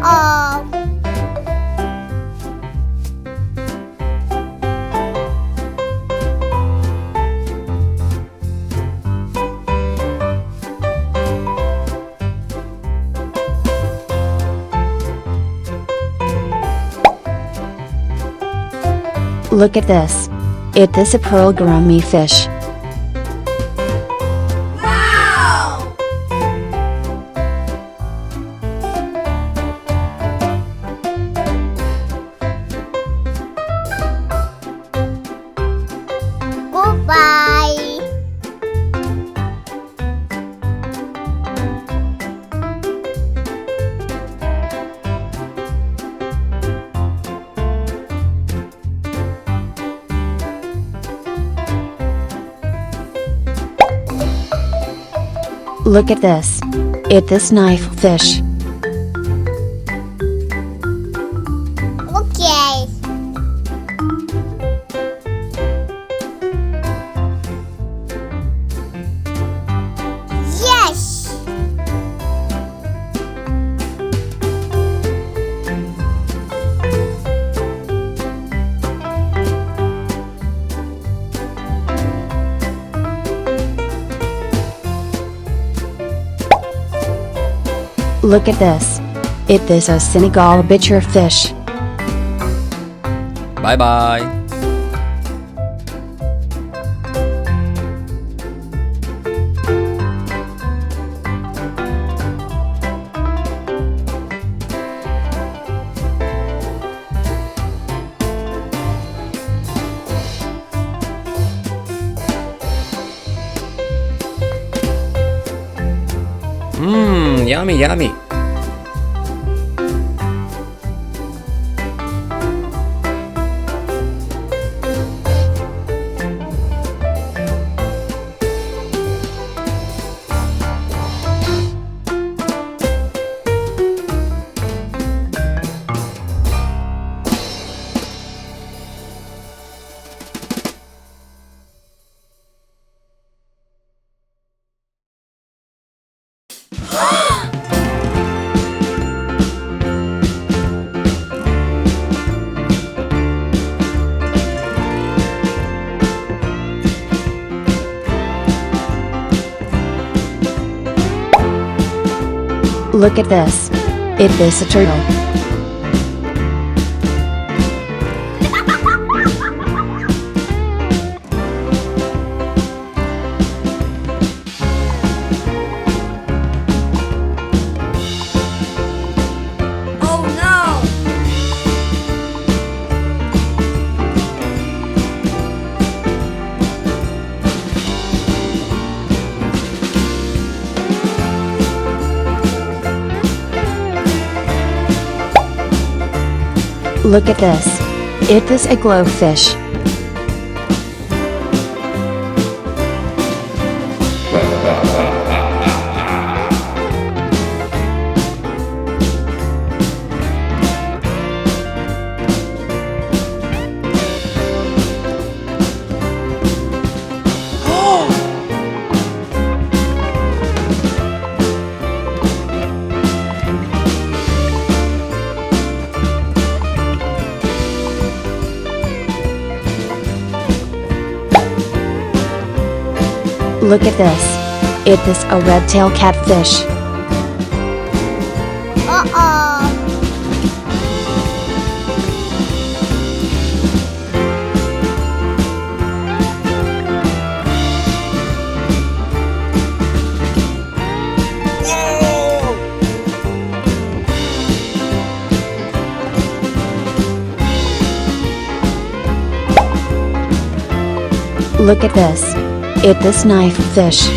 Uh-oh. Look at this. It is a pearl gourami fish. Wow! Goodbye. Look at this. It is knife fish. Okay. Yes. Look at this. It is a Senegal bichir fish. Bye bye. Yummy, yummy. Look at this. It is a turtle. Oh no. Look at this. It is a glowfish. Look at this. It is a red-tailed catfish. Uh-oh. Look at this. It is knife fish.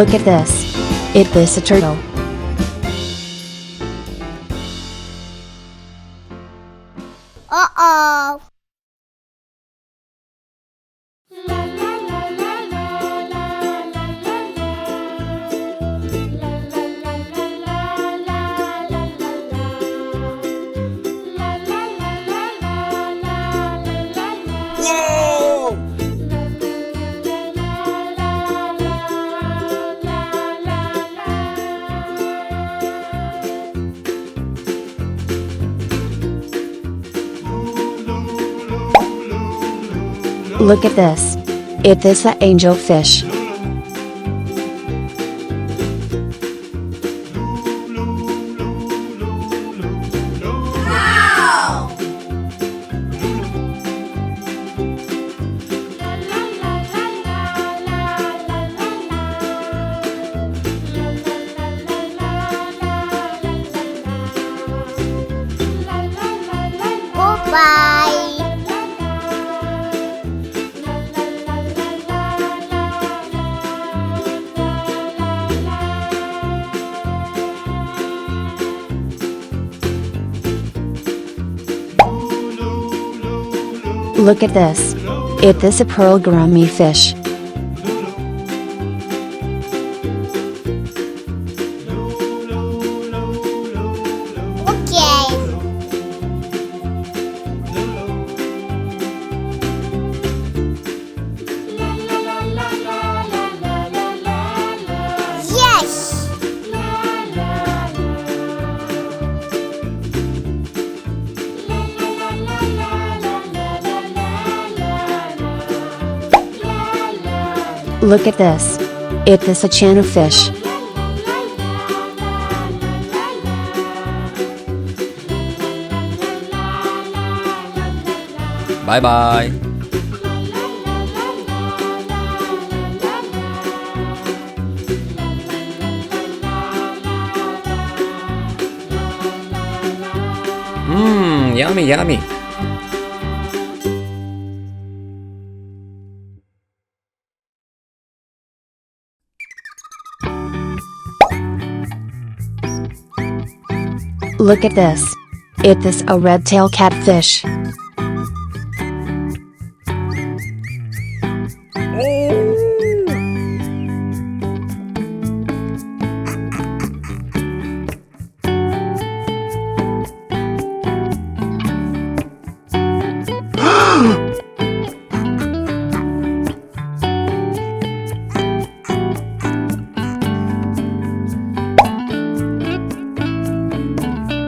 Look at this. It is a turtle. Uh-oh. Look at this. It is an angelfish. Wow! Goodbye. Look at this. It is a pearl gourami fish. Okay. Yes. Look at this. It is a channel fish. Bye bye. Mmm, yummy, yummy. Look at this. It is a red-tailed catfish.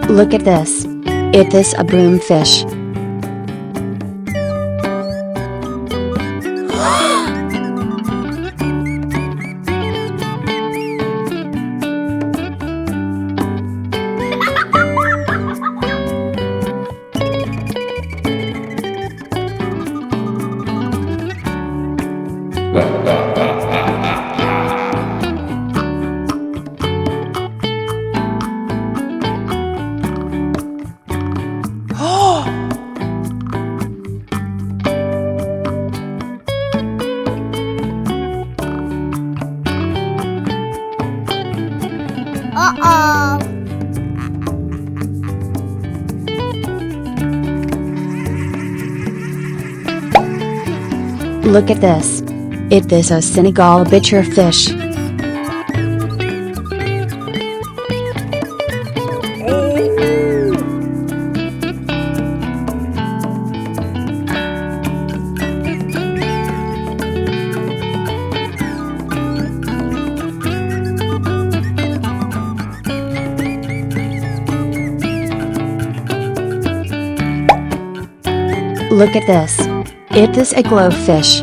Look at this. It is a broomfish. Uh-oh. Look at this. It is a Senegal bichir fish. Look at this. It is a glowfish.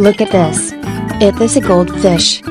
Look at this. It is a goldfish.